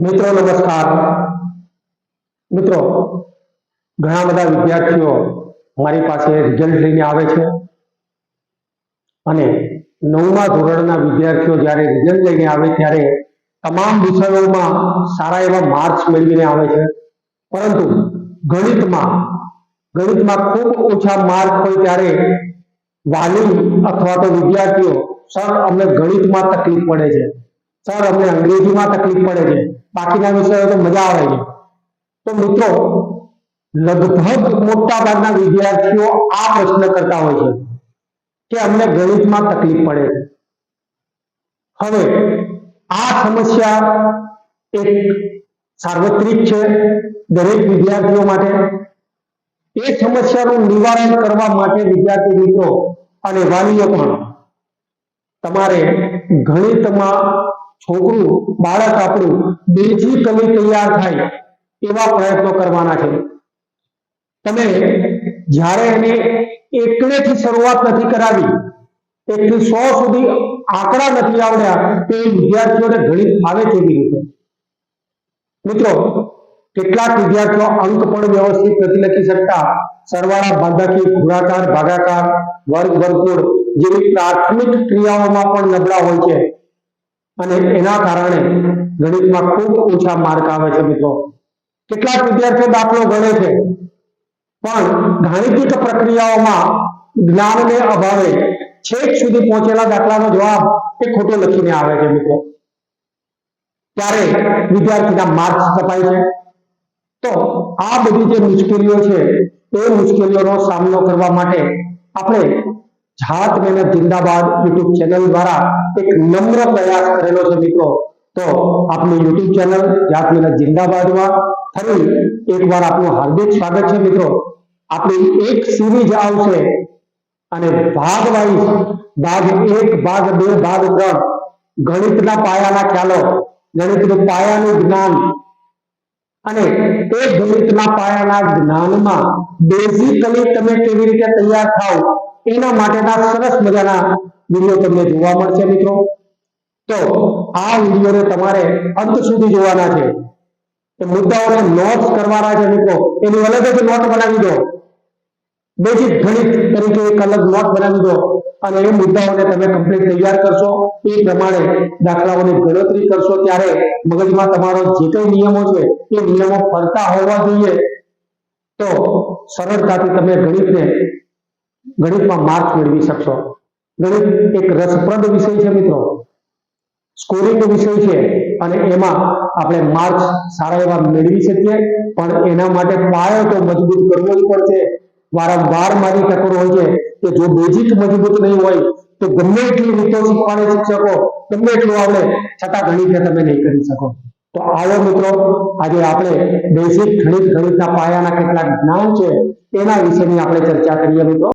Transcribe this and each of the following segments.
મિત્રો નમસ્કાર. મિત્રો, ઘણા બધા વિદ્યાર્થીઓ મારી પાસે રિઝલ્ટ લઈને આવે છે અને 9મા ધોરણના વિદ્યાર્થીઓ જ્યારે રિઝલ્ટ લઈને આવે ત્યારે તમામ વિષયોમાં સારા એવા માર્ક્સ મેળવીને આવે છે, પરંતુ ગણિતમાં ખૂબ ઓછા માર્ક હોય ત્યારે વાલી અથવા તો વિદ્યાર્થીઓ, સર અમને ગણિતમાં તકલીફ પડે છે, સર અમને અંગ્રેજીમાં તકલીફ પડે છે, બાકીના વિષયો તો મજા આવે છે. તો મિત્રો, લગભગ મોટા ભાગના વિદ્યાર્થીઓ આ પ્રશ્ન કરતા હોય છે કે અમને ગણિતમાં તકલીફ પડે છે. હવે આ સમસ્યા એક સાર્વત્રિક છે દરેક વિદ્યાર્થીઓ માટે. એ સમસ્યાનું નિવારણ કરવા માટે વિદ્યાર્થી મિત્રો અને વાલીઓ પણ તમારે ગણિતમાં છોકરું, બાળક આપણું બેઝિકલી તૈયાર થાય એવા પ્રયત્નો કરવાના છે. તમે જ્યારે એને એકલેથી શરૂઆત નથી કરાવી, 1 થી 100 સુધી આંકડા નથી આવડ્યા, તે વિદ્યાર્થીઓને ગણિત ફાવે કેવી રીતે? મિત્રો, કેટલાક વિદ્યાર્થીઓ અંક પણ વ્યવસ્થિત નથી લખી શકતા. સરવાળા, બાદબાકી, ગુણાકાર, ભાગાકાર, વર્ગ, વર્ગમૂળ જેવી પ્રાથમિક ક્રિયાઓમાં પણ નબળા હોય છે અને એના કારણે ગણિતમાં ખૂબ ઓછા માર્ક આવે છે. મિત્રો, કેટલાક વિદ્યાર્થીઓ દાખલો ગણે છે પણ ગાણિતિક પ્રક્રિયાઓમાં જ્ઞાનને અભાવે છેક સુધી પહોંચેલા દાખલાનો જવાબ એ ખોટો લખીને આવે છે. મિત્રો, ત્યારે વિદ્યાર્થીના માર્ક્સ કપાય છે. તો આ બધી જે મુશ્કેલીઓ છે એ મુશ્કેલીઓનો સામનો કરવા માટે આપણે જાત મહેનત જિંદાબાદ યુટ્યુબ ચેનલ દ્વારા એક નમ્ર પ્રયાસ કરેલો છે. મિત્રો, તો આપણી યુટ્યુબ ચેનલ જાત મહેનત જિંદાબાદમાં ફરી એકવાર આપનું હાર્દિક સ્વાગત છે. મિત્રો, આપણી એક સિરીઝ આવશે અને ભાગ વાઇઝ ભાગ 1, ભાગ 2, ભાગ 3 ગણિતના પાયાના ખ્યાલો, ગણિતનું પાયાનું જ્ઞાન અને એ ગણિતના પાયાના જ્ઞાનમાં બેઝિકલી તમે કેવી રીતે તૈયાર થાવ એના માટેના સરસ મજાના વિડીયો તમને જોવા મળશે. મિત્રો, તો આ વિડીયોને તમારે અંત સુધી જોવાના છે. એ મુદ્દાઓને નોટ્સ કરવાના છે. મિત્રો, એની અલગ જ નોટ બનાવી દો, બેઝિક ગણિત તરીકે એક અલગ નોટ બનાવી દો અને એ મુદ્દાઓને તમે કમ્પ્લીટ તૈયાર કરશો. એ પ્રમાણે દાખલાઓની ગણતરી કરશો ત્યારે મગજમાં તમારો જે કંઈ નિયમો છે એ નિયમો ફરતા હોવા જોઈએ. તો સરળતાથી તમે ગણિતમાં માર્ક્સ મેળવી શકશો. ગણિત એક રસપ્રદ વિષય છે. મિત્રો, સ્કોરિંગ વિષય છે અને એમાં આપણે માર્ક્સ સારા એવા મેળવી શકીએ, પણ એના માટે પાયો તો મજબૂત કરવો જ પડશે. વારંવાર મારી ટકોર હોય છે કે જો બેઝિક મજબૂત નહીં હોય તો ગમે એટલી રીતો શીખવાડે શિક્ષકો, ગમે એટલું આવડે છતાં ગણિતને તમે નહીં કરી શકો. તો આવો મિત્રો, આજે આપણે બેઝિક ગણિતના પાયાના કેટલાક જ્ઞાન છે એના વિશેની આપણે ચર્ચા કરીએ. મિત્રો,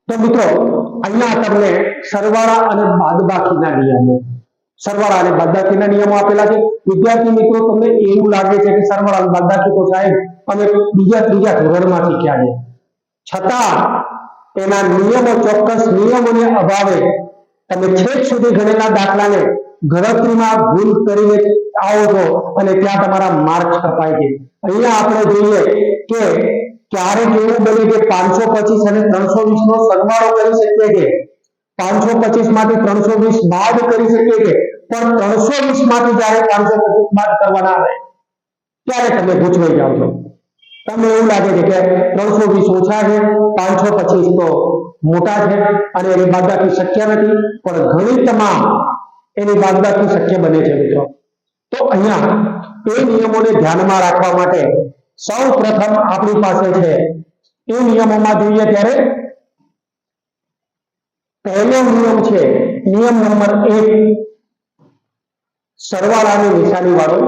તો મિત્રો, અહીંયા તમને સરવાળા અને બાદબાકીના નિયમો આપેલા છે. વિદ્યાર્થી મિત્રો, તમને એવું લાગે છે કે સરવાળા અને બાદબાકી તો સાહેબ અમે બીજા ત્રીજા ધોરણમાં શીખ્યા છે, છતાં એના નિયમો, ચોક્કસ નિયમોને અભાવે તમે છેક સુધી ગણેલા દાખલાને ગણતરીમાં ભૂલ કરીને આવો છો અને ત્યાં તમારા માર્ક્સ કપાય છે. અહીંયા આપણે જોઈએ કે ક્યારેક એવું બને કે 525 અને 320 નો સરવાળો કરી શકીએ છીએ, 525 માંથી 320 બાદ કરી શકીએ છીએ, પણ 320 માંથી જ્યારે 525 બાદ કરવાના આવે ત્યારે તમે ગૂંચવાઈ જાઓ છો. તમને એવું લાગે છે કે 320 ઓછા છે, 525 તો મોટા છે અને એની બાદબાકી શક્ય નથી, પણ ગણિતમાં એની બાદબાકી શક્ય બને છે. મિત્રો, તો અહીંયા એ નિયમોને ધ્યાનમાં રાખવા માટે સૌ પ્રથમ આપણી પાસે છે એ નિયમોમાં જોઈએ ત્યારે પહેલો નિયમ છે નિયમ નંબર 1, સરવાળાની નિશાની વાળો.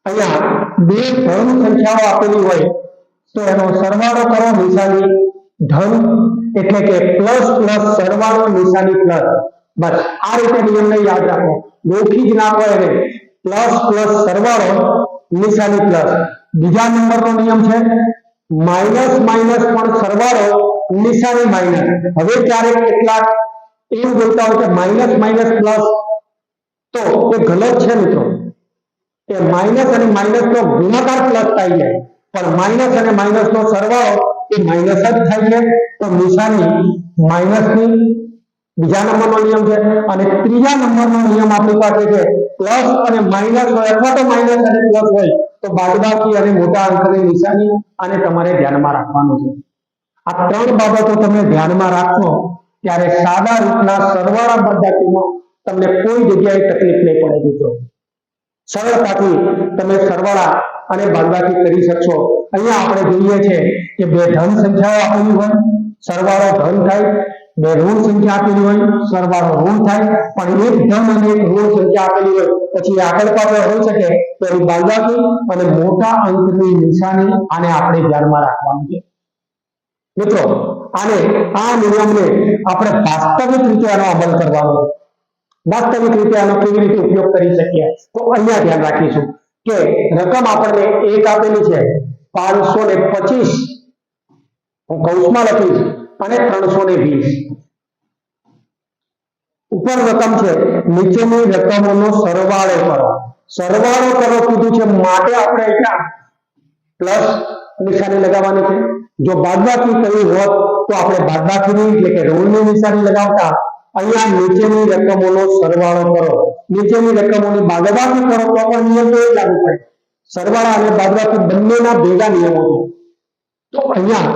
અહીંયા બે ધન સંખ્યાઓ આપેલી હોય તો એનો સરવાળો કરો, નિશાની ધન, એટલે કે પ્લસ પ્લસ સરવાળો નિશાની પ્લસ. બસ આ રીતે નિયમને યાદ રાખો, ગોખી જ નાખો એને, પ્લસ પ્લસ સરવાળો નિશાની પ્લસ. બીજા નંબરનો નિયમ છે માઇનસ માઇનસ પણ સરવાળો નિશાની માઇનસ. હવે ક્યારેક કેટલાક એવું બોલતા હોય કે માઇનસ માઇનસ પ્લસ, તો એ ગલત છે મિત્રો. એ માઇનસ અને માઇનસ નો ગુણાકાર પ્લસ થાય છે, પણ માઇનસ અને માઇનસ નો સરવાળો એ માઇનસ જ થાય છે. તો નિશાની માઇનસ ની બીજા નંબરનો નિયમ છે. અને ત્રીજા નંબરનો નિયમ આપણી પાસે છે પ્લસ અને માઇનસ હોય અથવા તો માઇનસ અને પ્લસ હોય તો બાદબાકી અને મોટા અંકની નિશાની, અને તમારે ધ્યાનમાં રાખવાનું છે. આ ત્રણ બાબતો તમે ધ્યાનમાં રાખશો ત્યારે સાદા રીતના સરવાળા બાદબાકીમાં તમને કોઈ જગ્યાએ તકલીફ નહીં પડે મિત્રો. સરળતાથી તમે સરવાળા અને બાદબાકી કરી શકશો. અહીંયા આપણે જોઈએ છે કે બે ધન સંખ્યાઓ આપેલી હોય, સરવાળો ધન થાય, બે ઋણ સંખ્યા આપેલી હોય, સરવાળો ઋણ થાય, પણ એક ધન અને એક ઋણ સંખ્યા આપેલી હોય પછી આગળ પાછળ હોઈ શકે તો એની બાદબાકી અને મોટા અંકની નિશાની, આને આપણે ધ્યાનમાં રાખવાનું છે મિત્રો. આને આ નિયમને આપણે વાસ્તવિક રીતે આનો અમલ કરવાનો છે. વાસ્તવિક રીતે આનો કેવી રીતે ઉપયોગ કરી શકીએ તો અહીંયા ધ્યાન રાખીશું કે રકમ આપણને એક આપેલી છે 525, હું કૌંસમાં લખીશ, અને 320. ઉપર રકમ છે, નીચેની રકમોનો સરવાળો કરો. સરવાળો કરો કીધું છે માટે આપણે અહીંયા પ્લસ નિશાની લગાવવાની છે. જો બાદબાકી કરવી હોત તો આપણે બાદબાકીની એટલે કે ઋણની નિશાની લગાવતા. અહીંયા નીચેની રકમોનો સરવાળો કરો, નીચેની રકમોની બાદબાકી કરો તો પણ નિયમ તો એ લાગુ પડે. સરવાળા અને બાદબાકી બંનેના ભેગા નિયમો છે. તો અહીંયા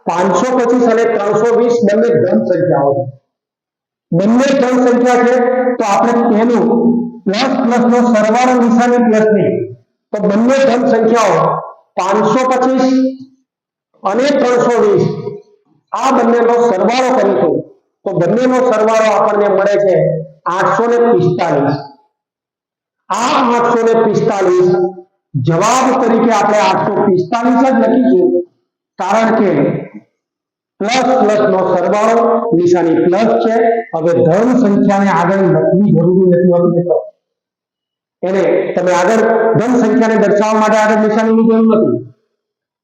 525 અને 320 બંને ધન સંખ્યાઓ છે. બંને ધન સંખ્યા છે તો આપણે તેનું પ્લસ પ્લસ નો સરવાળો નિશાની પ્લસ ની, તો બંને ધન સંખ્યાઓ 525 અને 320 આ બંનેનો સરવાળો કરીશું તો બંનેનો સરવાળો આપણને મળે છે 845. આ 845 જવાબ તરીકે આપણે 845 જ લખીશું, કારણ કે પ્લસ પ્લસ નો સરવાળો નિશાની પ્લસ છે. હવે ધન સંખ્યાને આગળ લખવી જરૂરી નથી હોતી મિત્રો. એને તમે આગળ ધન સંખ્યાને દર્શાવવા માટે આગળ નિશાનીની જરૂર નથી.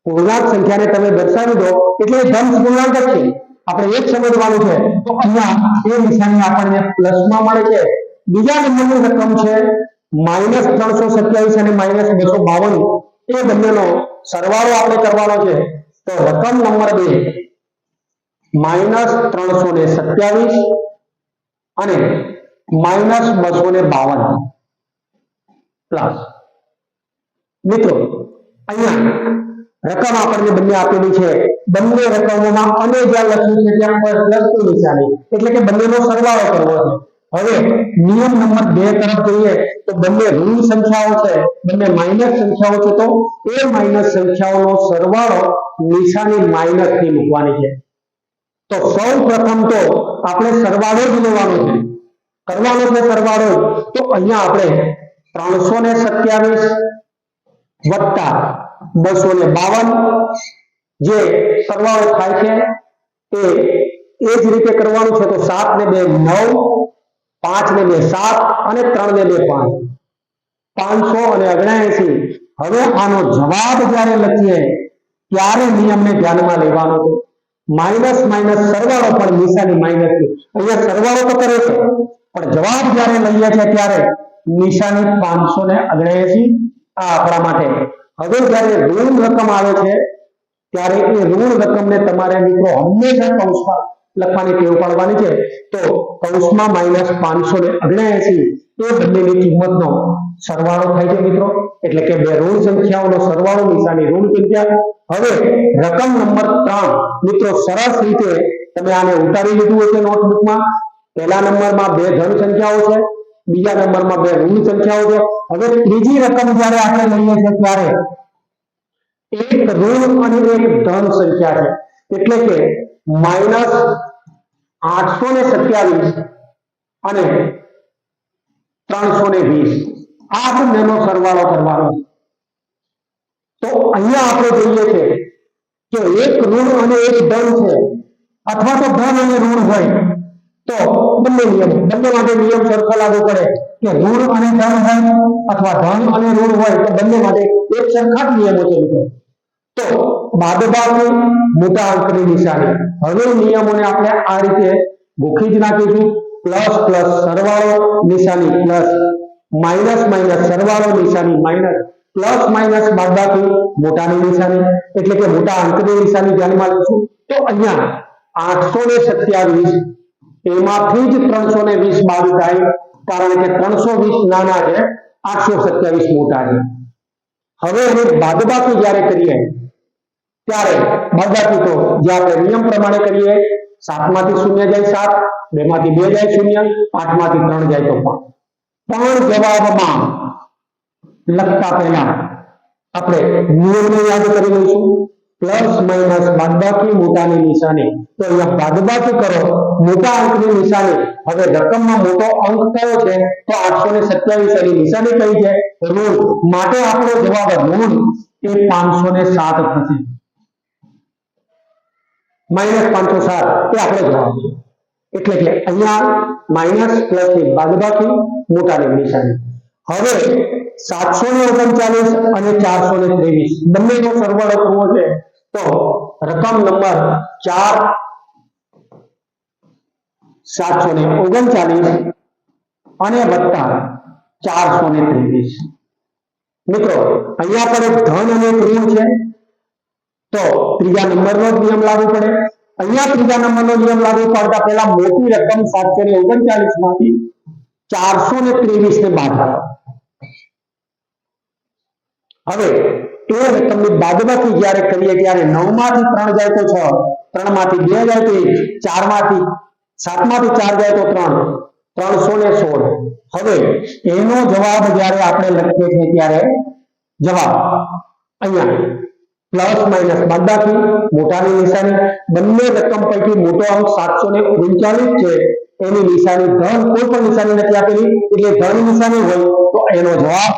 પૂર્ણાંક સંખ્યાને તમે દર્શાવી દો એટલે ધન પૂર્ણાંક જ છે. આપણે એક સમજવાનું છે. તો અહીંયા એ નિશાની આપણને પ્લસમાં મળે છે. બીજા નંબરની રકમ છે -327 અને -252. એ બંનેનો સરવાળો આપણે કરવાનો છે. તો રકમ નંબર 2 -327 અને -252 પ્લસ. મિત્રો અહીંયા રકમ આપણને બંને આપેલી છે. બંને રકમોમાં અને જ્યાં લખ્યું છે ત્યાં પર પ્લસની નિશાની એટલે કે બંનેનો સરવાળો કરવો છે. હવે નિયમ નંબર 2 તરફ જોઈએ તો બંને ઋણ સંખ્યાઓ છે, બંને માઇનસ સંખ્યાઓ છે, તો એ માઇનસ સંખ્યાઓનો સરવાળો નિશાની માઇનસ થી મૂકવાની છે. તો સૌ પ્રથમ તો આપણે સરવાળો જ લેવાનો છે, કરવાનો છે સરવાળો. તો અહીંયા આપણે 327 વત્તા 252 જે સરવાળો થાય છે એ જ રીતે કરવાનું છે. તો 7 ને 2 9, 5 ને 2 7 અને 3 ને 2 5, 579. હવે આનો જવાબ જ્યારે લખીએ ત્યારે નિયમને ધ્યાનમાં લેવાનો છે. માઇનસ માઇનસ સરવાળો પણ નિશાની માઇનસ ની. અહીંયા સરવાળો તો કરે છે પણ જવાબ જ્યારે લઈએ છે ત્યારે નિશાની 579 આ આપણા માટે. હવે જ્યારે ઋણ રકમ આવે છે ત્યારે એ ઋણ રકમને તમારે મિત્રો હંમેશા કૌંસમાં લખવાની ટેવ પાડવાની છે. તો કૌંસમાં -579 એ બંનેની કિંમતનો સરવાળો થાય છે મિત્રો. એટલે કે બે ઋણ સંખ્યાઓનો સરવાળો નિશાની ઋણ સંખ્યા. હવે રકમ નંબર 3 મિત્રો સરસ રીતે તમે આને ઉતારી લીધું હશે નોટબુકમાં. પહેલા નંબરમાં બે ધન સંખ્યાઓ છે, બીજા નંબરમાં બે ઋણ સંખ્યાઓ છે. હવે ત્રીજી રકમ જ્યારે આપણે લઈએ છીએ ત્યારે એક ઋણ અને એક ધન સંખ્યા છે. એટલે કે -827 અને 320 આ બંનેનો સરવાળો કરવાનો. તો અહીંયા આપણે જોઈએ છે કે એક ઋણ અને એક ધન છે, અથવા તો ધન અને ઋણ હોય તો બંને માટે નિયમ સરખો લાગુ પડે કે ઋણ અને ધન હોય અથવા ધન અને ઋણ હોય તો બંને માટે એક સરખા જ નિયમો છે મિત્રો. તો બાદબાકી મોટા અંકની નિશાની. હવે નિયમોને આપણે આ રીતે ગોખી જ નાખીશું. પ્લસ પ્લસ સરવાળો નિશાની પ્લસ, માઇનસ માઇનસ સરવાળો નિશાની માઇનસ, પ્લસ માઇનસ બાદબાકી મોટાની નિશાની, એટલે કે મોટા અંકની નિશાની ધ્યાનમાં લઈશું. તો અહીંયા 827 એમાંથી જ 320 બાદ થાય, કારણ કે 320 નાના છે, 827 મોટા છે. હવે એને બાદબાકી જ્યારે કરીએ ત્યારે બાદબાકી તો જે આપણે નિયમ પ્રમાણે કરીએ, 7 માંથી 0 જાય 7, 2 માંથી 2 જાય 0, 8 માંથી 3 જાય તો 5. પણ જવાબમાં લખતા પહેલા આપણે નિયમને યાદ કરી લઈશું. પ્લસ માઇનસ બાદબાકી મોટાની નિશાની. તો અહીંયા બાદબાકી કરો મોટા અંકની નિશાની. હવે રકમમાં મોટો અંક કયો છે? તો 827 એની નિશાની કઈ છે? ઋણ. માટે આપણો જવાબ ઋણ એ 507 થશે. માઇનસ 507 એ આપણો જવાબ છે. એટલે કે અહીંયા માઇનસ પ્લસ ની બાદબાકી મોટાની નિશાની. હવે 739 અને 423 બંનેનો સરવાળો કરવો છે. તો રકમ નંબર 4 739 અને વત્તા 423. મિત્રો અહીંયા પર એક ધન અને એક ઋણ છે, તો ત્રીજા નંબરનો નિયમ લાગુ પડે. અહીંયા ત્રીજા નંબરનો નિયમ લાગુ પડતા પહેલા મોટી રકમ 739 માંથી 423 ને બાદ કરો. હવે એ રકમની બાદબાકી જ્યારે કરીએ ત્યારે 9 માંથી 3 જાય તો 6, 3 માંથી 2 જાય તો 1, 4 માંથી 7 માંથી 4 જાય તો 3, 316. હવે એનો જવાબ જ્યારે આપણે લખીએ છીએ ત્યારે જવાબ અહીંયા પ્લસ માઇનસ બાદબાકી મોટાની નિશાની. બંને રકમ પૈકી મોટો અંક 739 છે, એની નિશાની ધન, કોઈ પણ નિશાની નથી આપેલી, એટલે ધન નિશાની હોય તો એનો જવાબ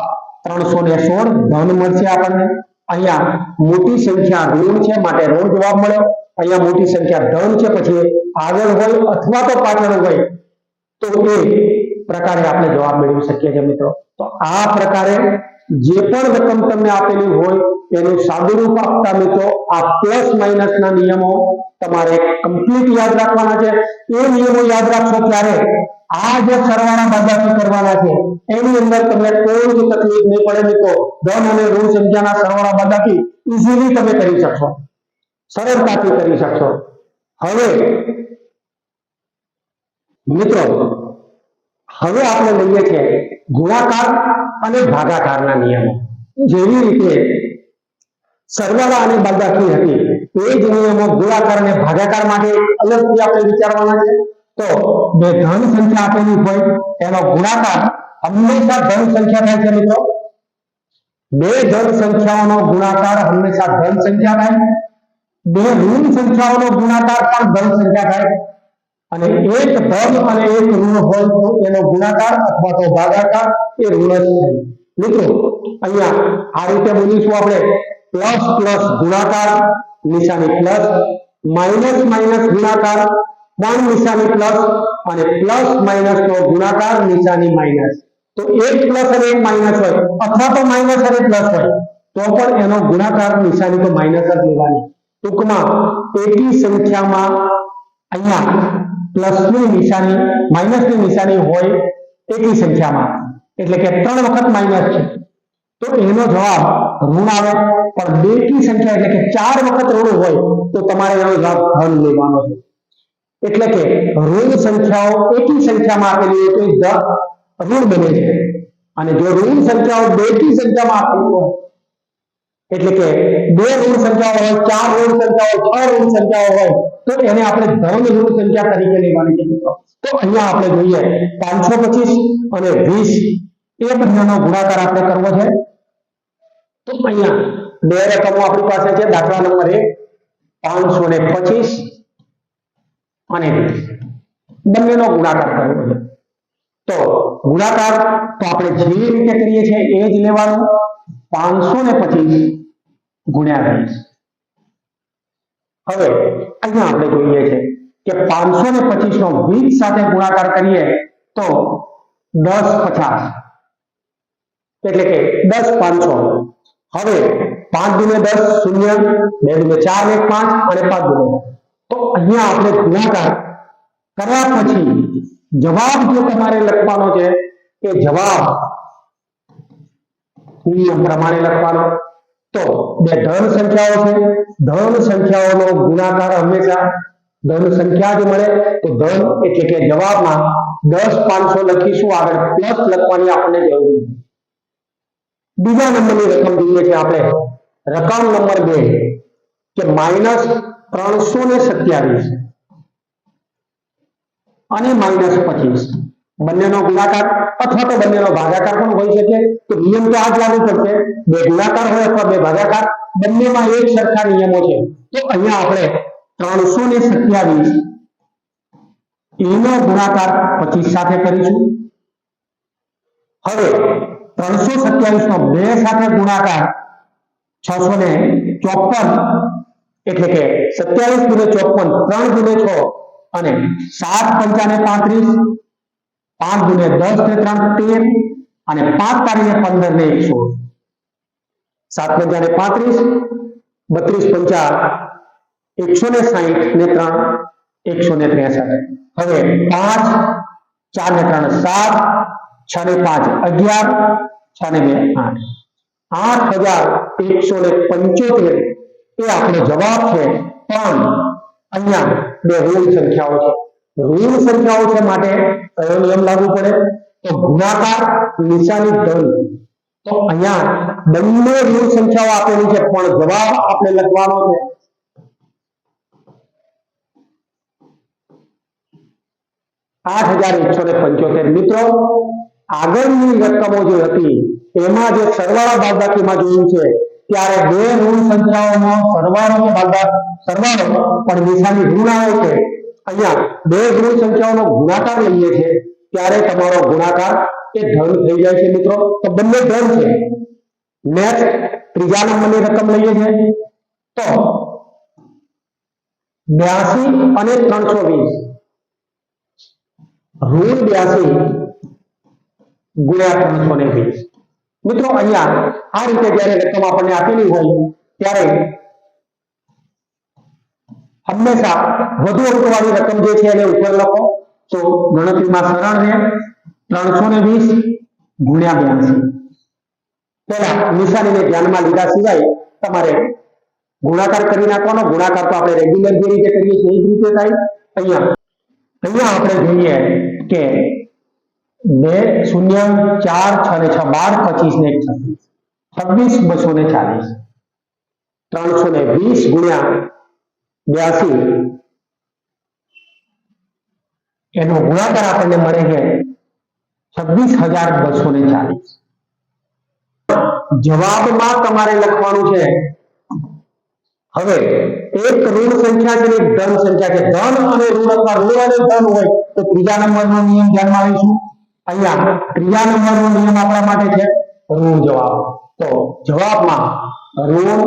316 ધન મળશે આપણને. અહીંયા મોટી સંખ્યા ઋણ છે માટે ઋણ જવાબ મળ્યો. અહીંયા મોટી સંખ્યા ધન છે, પછી આગળ હોય અથવા તો પાછળ હોય તો એ પ્રકારે આપણે જવાબ મેળવી શકીએ છીએ મિત્રો. તો આ પ્રકારે જે પણ રકમ તમને આપેલી હોય એનું સાદુરૂપ આપતા મિત્રો આ પ્લસ માઇનસ ના નિયમો તમારે કમ્પ્લીટ યાદ રાખવાના છે. એ નિયમો યાદ રાખશો ત્યારે આ જે સરવાળા બાદબાકી કરવાના છે એની અંદર તમને કોઈ જ તકલીફ નહીં પડે મિત્રો. ધન અને ઋણ સંખ્યાના સરવાળા બાદબાકી ઈઝીલી તમે કરી શકશો, સરળતાથી કરી શકશો. હવે મિત્રો હવે આપણે લઈએ છીએ ગુણાકાર અને ભાગાકારના નિયમો. જેવી રીતે સરવાળા અને બાદબાકી હતી એ જ નિયમો ગુણાકાર અને ભાગાકાર માટે અલગથી આપણે વિચારવાના છે. તો બે ધન સંખ્યા આપેલી હોય એનો ગુણાકાર હંમેશા ધન સંખ્યા થાય છે મિત્રો. બે ધન સંખ્યાઓનો ગુણાકાર હંમેશા ધન સંખ્યા થાય. બે ઋણ સંખ્યાઓનો ગુણાકાર પણ ધન સંખ્યા થાય. અને એક ધન અને એક ઋણ હોય તો એનો ગુણાકાર અથવા તો ભાગાકાર એ ઋણ જ થાય. મિત્રો અહીંયા આ રીતે બોલીશું આપણે પ્લસ પ્લસ ગુણાકાર નિશાની પ્લસ, માઇનસ માઇનસ ગુણાકાર પણ નિશાની પ્લસ, અને પ્લસ માઇનસ નો ગુણાકાર નિશાની માઇનસ. તો એક પ્લસ અને એક માઇનસ હોય અથવા તો માઇનસ અને પ્લસ હોય તો પણ એનો ગુણાકાર નિશાની તો માઇનસ જ લેવાની. ટૂંકમાં એકી સંખ્યામાં અહીંયા પ્લસ ની નિશાની માઇનસ ની નિશાની હોય એકી સંખ્યામાં, એટલે કે 3 વખત માઇનસ છે તો એનો જવાબ ઋણ આવે. પણ બેકી સંખ્યા એટલે કે 4 વખત ઋણ હોય તો તમારે એનો જવાબ ધન લેવાનો છે. એટલે કે ઋણ સંખ્યાઓ એકી સંખ્યામાં આપેલી હોય તો ઋણ બને છે, અને જો ઋણ સંખ્યાઓ બેકી સંખ્યામાં આપેલી હોય એટલે કે 2 ઋણ સંખ્યાઓ હોય, 4 ઋણ સંખ્યાઓ, 6 ઋણ સંખ્યાઓ હોય તો એને આપણે ધન ઋણ સંખ્યા તરીકે લેવાની છે મિત્રો. તો અહીંયા આપણે જોઈએ 525 અને 20 એ બંનેનો ગુણાકાર આપણે કરવો છે. તો અહીંયા બે રકમો આપણી પાસે છે. દાખલા નંબર 1 525 અને 20 બંનેનો ગુણાકાર કરવો છે. તો ગુણાકાર તો આપણે જે રીતે કરીએ છીએ એ જ લેવાનું. 525 ગુણ્યા 20. હવે અહીંયા આપણે જોઈએ છે કે 525 નો 20 સાથે ગુણાકાર કરીએ તો 10 50 એટલે કે 10 500. હવે 5 દુને 10 શૂન્ય, 2 દુને 4 ને 1 5 અને 5 દુને 10. તો અહીંયા આપણે ગુણાકાર કર્યા પછી જવાબ જો તમારે લખવાનો છે એ જવાબ નિયમ પ્રમાણે લખવાનો. તો બે ધન સંખ્યાઓ છે, ધન સંખ્યાઓનો ગુણાકાર હંમેશા ધન સંખ્યા જ મળે તો ધન એટલે કે જવાબમાં 10 500 લખીશું, આગળ પ્લસ લખવાની આપણને જરૂર નથી. બીજા નંબરની રકમ જોઈએ છે આપણે, રકમ નંબર 2 કે -327 અને -25 બંનેનો ગુણાકાર અથવા તો બંનેનો ભાગાકાર પણ હોઈ શકે. તો નિયમ તો આ જ લાગુ પડશે, બે ગુણાકાર હોય અથવા બે ભાગાકાર, બંનેમાં એક સરખા નિયમો છે. તો અહીંયા આપણે 327 એનો ગુણાકાર 25 સાથે કરીશું. હવે 327 નો 2 સાથે ગુણાકાર 654 એટલે કે 27 દુને 54, 3 દુને 6 અને 7 પંચાને 35, 5 દુને 10 ને 3 13 અને 5 તારીને 15 ને 116, 7 પંચાને 35, 32 પંચા 160 ને 3 163. હવે 5 4 ને 3 7, 6 ને 5 11, 6 ને 2 8, 8175 એ આપણો જવાબ છે. પણ અહીંયા બે ઋણ સંખ્યાઓ છે, ઋણ સંખ્યાઓ છે માટે કયો નિયમ લાગુ પડે? તો ગુણાકાર નિશાની ધન. તો અહીંયા બંને ઋણ સંખ્યાઓ આપેલી છે પણ જવાબ આપણે લખવાનો છે 8175. મિત્રો આગળની રકમો જે હતી એમાં જે સરવાળા બાદબાકીમાં જોયું છે ત્યારે બે ઋણ સંખ્યાઓનો સરવાળો પણ નિશાની ઋણ આવે છે. અહીંયા બે ઋણ સંખ્યાઓનો ગુણાકાર લઈએ છે ત્યારે તમારો ગુણાકાર એ ધન થઈ જાય છે. મિત્રો તો બંને ધન છે. નેક્સ્ટ ત્રીજા નંબરની રકમ લઈએ છે તો 82 અને 320 ઋણ 82 ગુણ્યા 320. મિત્રો અહીંયા આ રીતે જ્યારે રકમ આપણને આપેલી હોય ત્યારે હંમેશા વધુ અંકવાળી રકમ જે છે એને ઉપર લખો તો ગણતરીમાં સરળ રહે. 320 ગુણ્યા 82. પહેલા નિશાનીને ધ્યાનમાં લીધા સિવાય તમારે ગુણાકાર કરી નાખવાનો. ગુણાકાર તો આપણે રેગ્યુલર જે રીતે કરીએ છીએ એ જ રીતે થાય. અહીંયા આપણે જોઈએ કે 2 0 4 6 ને 6 12 25 ને 26 240 320 ગુણ્યા 82 એનો ગુણાકાર આપણને મળે છે 26240. જવાબમાં તમારે લખવાનું છે હવે એક ઋણ સંખ્યા છે એક ધન સંખ્યા છે. ધન અને ઋણ અથવા ઋણ અને ધન હોય તો ત્રીજા નંબરનો નિયમ ધ્યાનમાં આવીશું. અહીંયા ત્રીજા નંબરનો નિયમ આપણા માટે છે ઋણ જવાબ. તો જવાબમાં ઋણ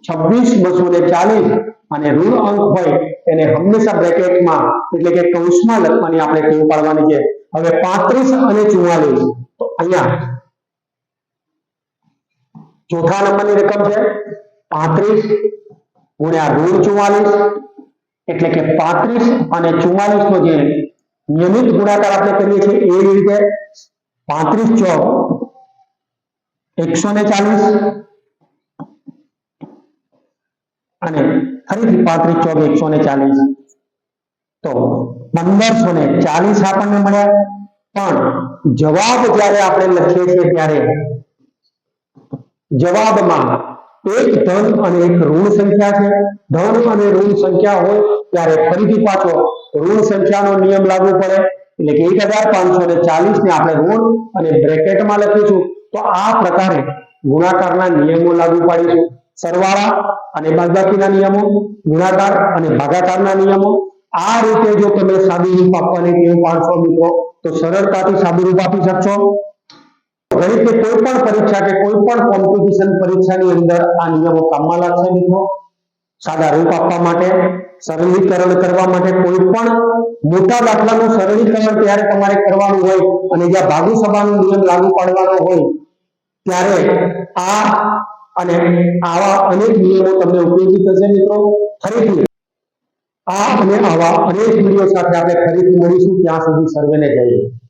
26240 અને ઋણ અંક હોય એને હંમેશા બ્રેકેટમાં એટલે કે કૌંસમાં લખવાની આપણે ટેવ પાડવાની છે. હવે 35 અને 44 તો અહીંયા ચોથા નંબરની રકમ છે 35 ગુણ્યા ઋણ 44 એટલે કે 35 અને 44 નો જે નિયમિત ગુણાકાર આપણે કરીએ છીએ એ રીતે 35 ચોક 140 અને ફરીથી 35 ચોક 140 તો 1540 આપણને મળ્યા. પણ જવાબ જ્યારે આપણે લખીએ છીએ ત્યારે જવાબમાં એક ધન અને એક ઋણ સંખ્યા છે. ધન અને ઋણ સંખ્યા હોય ત્યારે ફરીથી પાછો ઋણ સંખ્યાનો નિયમ લાગુ પડે એટલે કે 1540 ને આપણે ઋણ અને બ્રેકેટમાં લખીશું. તો આ પ્રકારે ગુણાકારના નિયમો લાગુ પાડીશું. સરવાળા અને બાદબાકીના નિયમો, ગુણાકાર અને ભાગાકારના નિયમો. આ રીતે જો તમે સાદુરૂપ આપવાની ટેવ પાડશો મિત્રો તો સરળતાથી સાદુરૂપ આપી શકશો. ગણિતની કોઈ પણ પરીક્ષા કે કોઈ પણ કોમ્પિટિશન પરીક્ષાની અંદર આ નિયમો કામમાં લાગશે મિત્રો. સાદા રૂપ આપવા માટે, સરળીકરણ કરવા માટે, કોઈ પણ મોટા દાખલાનું સરળીકરણ ત્યારે તમારે કરવાનું હોય અને જ્યાં ભાગુ સભાનો નિયમ લાગુ પાડવાનો હોય ત્યારે આ અને આવા અનેક નિયમો તમને ઉપયોગી થશે મિત્રો. ફરીથી આ અને આવા અનેક વિડીયો સાથે આપણે ફરીથી મળીશું. ત્યાં સુધી સર્વેને જય હિન્દ.